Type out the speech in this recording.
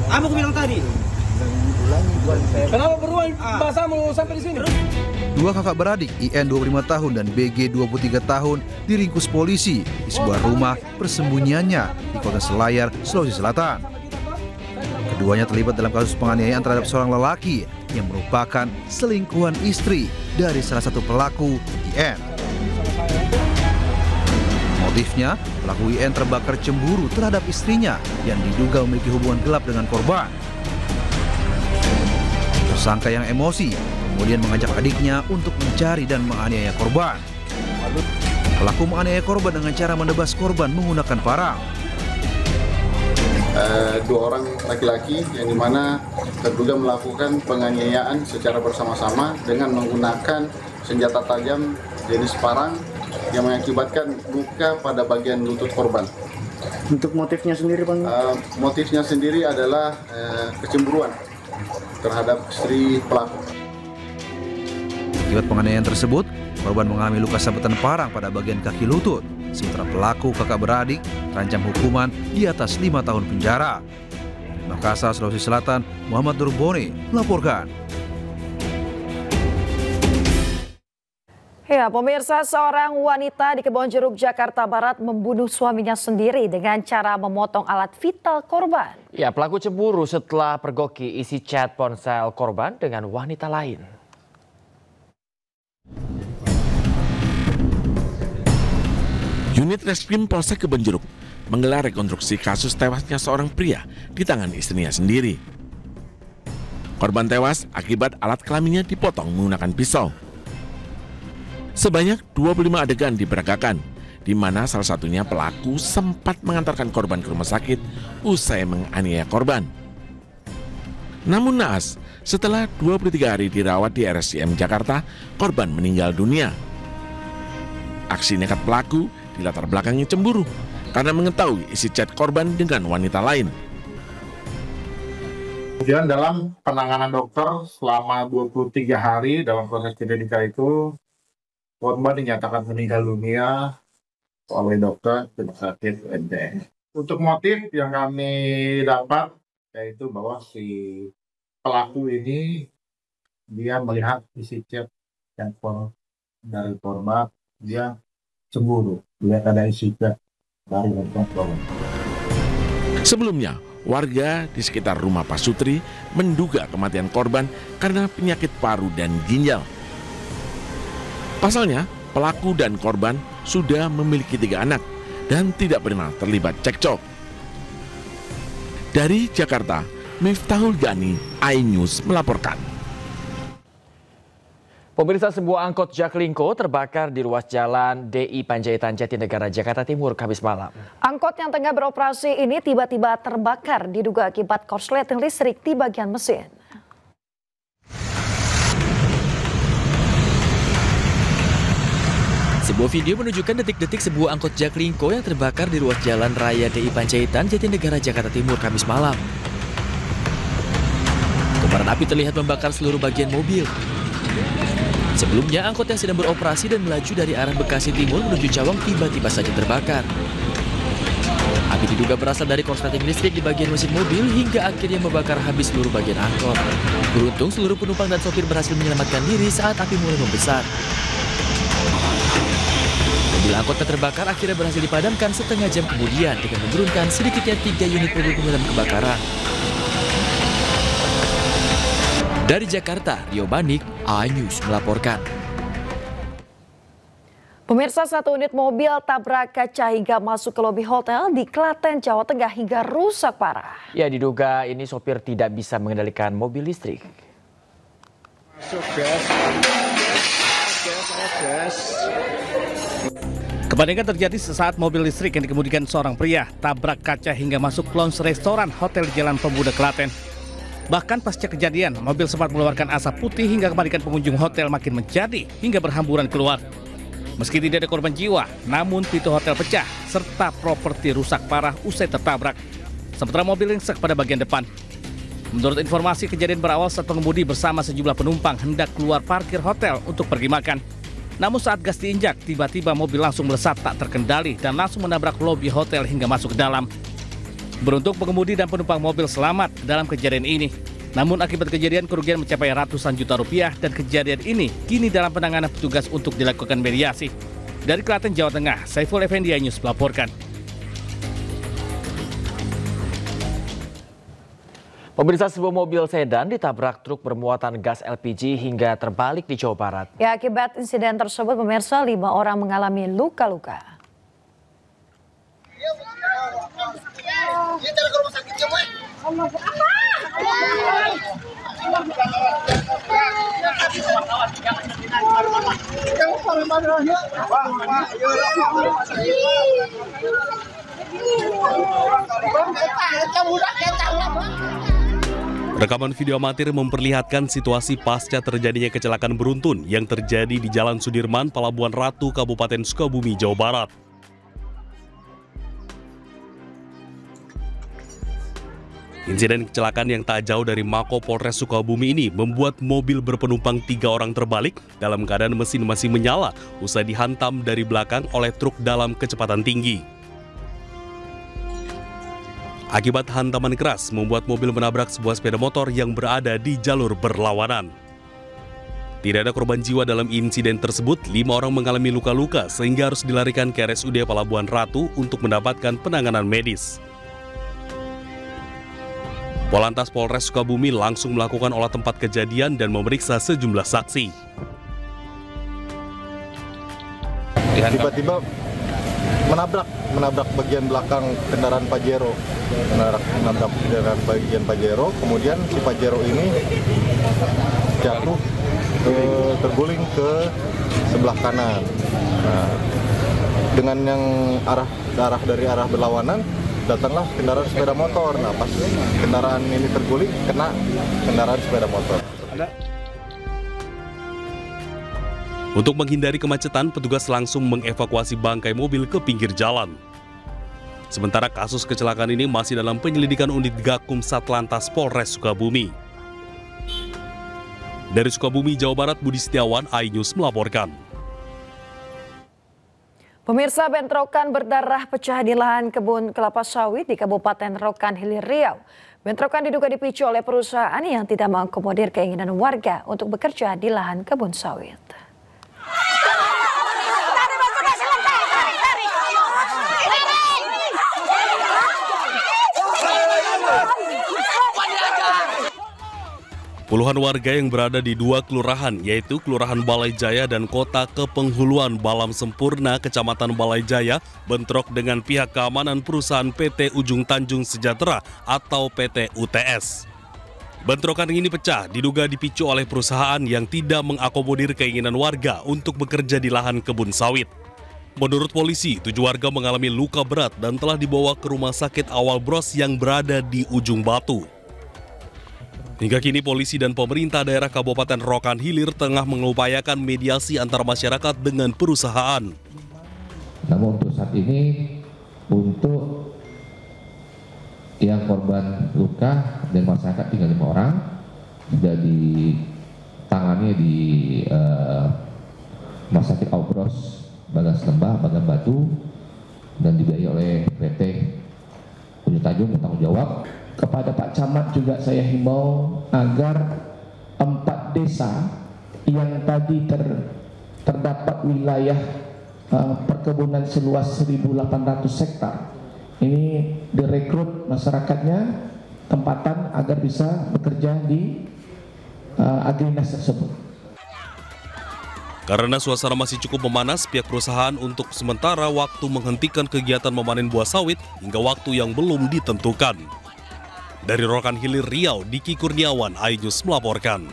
Apa aku bilang tadi? Kenapa beruang bahasa mau sampai di sini? Dua kakak beradik, IN 25 tahun dan BG 23 tahun, diringkus polisi di sebuah rumah persembunyiannya di Kota Selayar, Sulawesi Selatan. Keduanya terlibat dalam kasus penganiayaan terhadap seorang lelaki yang merupakan selingkuhan istri dari salah satu pelaku, IN. Motifnya, pelaku IN terbakar cemburu terhadap istrinya yang diduga memiliki hubungan gelap dengan korban. Tersangka yang emosi kemudian mengajak adiknya untuk mencari dan menganiaya korban. Pelaku menganiaya korban dengan cara menebas korban menggunakan parang. Dua orang laki-laki yang dimana terduga melakukan penganiayaan secara bersama-sama dengan menggunakan senjata tajam jenis parang yang mengakibatkan luka pada bagian lutut korban. Untuk motifnya sendiri, Bang? Motifnya sendiri adalah kecemburuan terhadap istri pelaku. Akibat penganiayaan tersebut, korban mengalami luka sabetan parang pada bagian kaki lutut. Sementara pelaku kakak beradik terancam hukuman di atas 5 tahun penjara. Makassar, Sulawesi Selatan, Muhammad Durbone melaporkan. Ya, pemirsa, seorang wanita di Kebonjeruk, Jakarta Barat membunuh suaminya sendiri dengan cara memotong alat vital korban. Ya, pelaku cemburu setelah pergoki isi chat ponsel korban dengan wanita lain. Unit Reskrim Polsek Kebonjeruk menggelar rekonstruksi kasus tewasnya seorang pria di tangan istrinya sendiri. Korban tewas akibat alat kelaminnya dipotong menggunakan pisau. Sebanyak 25 adegan diperagakan, di mana salah satunya pelaku sempat mengantarkan korban ke rumah sakit usai menganiaya korban. Namun naas, setelah 23 hari dirawat di RSCM Jakarta, korban meninggal dunia. Aksi nekat pelaku dilatar belakangi cemburu karena mengetahui isi chat korban dengan wanita lain. Kemudian dalam penanganan dokter selama 23 hari dalam proses klinika itu, korban dinyatakan meninggal dunia oleh dokter rumah sakit UNT. Untuk motif yang kami dapat yaitu bahwa si pelaku ini dia melihat isi chat handphone dari korban, dia cemburu melihat ada isi chat dari handphone. Sebelumnya, warga di sekitar rumah Pak Sutri menduga kematian korban karena penyakit paru dan ginjal. Pasalnya, pelaku dan korban sudah memiliki 3 anak dan tidak pernah terlibat cekcok. Dari Jakarta, Miftahul Gani, iNews melaporkan. Pemirsa, sebuah angkot Jaklingko terbakar di ruas jalan DI Panjaitan Jatinegara, Jakarta Timur, Kamis malam. Angkot yang tengah beroperasi ini tiba-tiba terbakar diduga akibat korsleting listrik di bagian mesin. Sebuah video menunjukkan detik-detik sebuah angkot Jaklingko yang terbakar di ruas jalan raya DI Panjaitan Jatinegara, Jakarta Timur, Kamis malam. Kobaran api terlihat membakar seluruh bagian mobil. Sebelumnya, angkot yang sedang beroperasi dan melaju dari arah Bekasi Timur menuju Cawang tiba-tiba saja terbakar. Api diduga berasal dari korsleting listrik di bagian mesin mobil hingga akhirnya membakar habis seluruh bagian angkot. Beruntung seluruh penumpang dan sopir berhasil menyelamatkan diri saat api mulai membesar. Mobil angkot yang terbakar akhirnya berhasil dipadamkan setengah jam kemudian dengan menurunkan sedikitnya 3 unit mobil pemadam kebakaran. Dari Jakarta, Rio Banik, iNews melaporkan. Pemirsa, 1 unit mobil tabrak kaca hingga masuk ke lobi hotel di Klaten, Jawa Tengah hingga rusak parah. Ya, diduga ini sopir tidak bisa mengendalikan mobil listrik. Kepanikan terjadi sesaat mobil listrik yang dikemudikan seorang pria tabrak kaca hingga masuk lounge restoran hotel di Jalan Pemuda, Klaten. Bahkan pasca kejadian, mobil sempat mengeluarkan asap putih hingga kepanikan pengunjung hotel makin menjadi hingga berhamburan keluar. Meski tidak ada korban jiwa, namun pintu hotel pecah serta properti rusak parah usai tertabrak. Sementara mobil ringsek pada bagian depan. Menurut informasi, kejadian berawal saat pengemudi bersama sejumlah penumpang hendak keluar parkir hotel untuk pergi makan. Namun saat gas diinjak, tiba-tiba mobil langsung melesat tak terkendali dan langsung menabrak lobi hotel hingga masuk ke dalam. Beruntung pengemudi dan penumpang mobil selamat dalam kejadian ini. Namun akibat kejadian kerugian mencapai ratusan juta rupiah dan kejadian ini kini dalam penanganan petugas untuk dilakukan mediasi. Dari Klaten, Jawa Tengah, Saiful Effendi News melaporkan. Pemirsa, sebuah mobil sedan ditabrak truk bermuatan gas LPG hingga terbalik di Jawa Barat. Ya, akibat insiden tersebut, pemirsa, 5 orang mengalami luka-luka. Rekaman video amatir memperlihatkan situasi pasca terjadinya kecelakaan beruntun yang terjadi di Jalan Sudirman, Pelabuhan Ratu, Kabupaten Sukabumi, Jawa Barat. Insiden kecelakaan yang tak jauh dari Mako Polres Sukabumi ini membuat mobil berpenumpang 3 orang terbalik dalam keadaan mesin masih menyala usai dihantam dari belakang oleh truk dalam kecepatan tinggi. Akibat hantaman keras membuat mobil menabrak sebuah sepeda motor yang berada di jalur berlawanan. Tidak ada korban jiwa dalam insiden tersebut, 5 orang mengalami luka-luka sehingga harus dilarikan ke RSUD Pelabuhan Ratu untuk mendapatkan penanganan medis. Polantas Polres Sukabumi langsung melakukan olah tempat kejadian dan memeriksa sejumlah saksi. Tiba-tiba menabrak bagian belakang kendaraan Pajero, menabrak kendaraan bagian Pajero, kemudian si Pajero ini jatuh terguling ke sebelah kanan. Nah, dengan yang dari arah berlawanan datanglah kendaraan sepeda motor. Nah, pas kendaraan ini terguling kena kendaraan sepeda motor. Untuk menghindari kemacetan, petugas langsung mengevakuasi bangkai mobil ke pinggir jalan. Sementara kasus kecelakaan ini masih dalam penyelidikan unit Gakum Satlantas Polres Sukabumi. Dari Sukabumi, Jawa Barat, Budi Setiawan, iNews melaporkan. Pemirsa, bentrokan berdarah pecah di lahan kebun kelapa sawit di Kabupaten Rokan Hilir, Riau. Bentrokan diduga dipicu oleh perusahaan yang tidak mengakomodir keinginan warga untuk bekerja di lahan kebun sawit. Puluhan warga yang berada di 2 kelurahan, yaitu Kelurahan Balai Jaya dan Kota Kepenghuluan Balam Sempurna, Kecamatan Balai Jaya, bentrok dengan pihak keamanan perusahaan PT Ujung Tanjung Sejahtera atau PT UTS. Bentrokan ini pecah diduga dipicu oleh perusahaan yang tidak mengakomodir keinginan warga untuk bekerja di lahan kebun sawit. Menurut polisi, 7 warga mengalami luka berat dan telah dibawa ke Rumah Sakit Awal Bros yang berada di Ujung Batu. Hingga kini polisi dan pemerintah daerah Kabupaten Rokan Hilir tengah mengupayakan mediasi antar masyarakat dengan perusahaan. Namun untuk saat ini, untuk yang korban luka dan masyarakat tinggal 5 orang, sudah ditangani di Rumah Sakit Aubros, Bagas Lembah, Bagan Batu, dan dibiayai oleh PT Ujung Tanjung bertanggung jawab. Kepada Pak Camat juga saya himbau agar 4 desa yang tadi terdapat wilayah perkebunan seluas 1.800 hektar ini direkrut masyarakatnya tempatan agar bisa bekerja di agrinas tersebut. Karena suasana masih cukup memanas, pihak perusahaan untuk sementara waktu menghentikan kegiatan memanen buah sawit hingga waktu yang belum ditentukan. Dari Rokan Hilir, Riau, Diki Kurniawan, iNews melaporkan.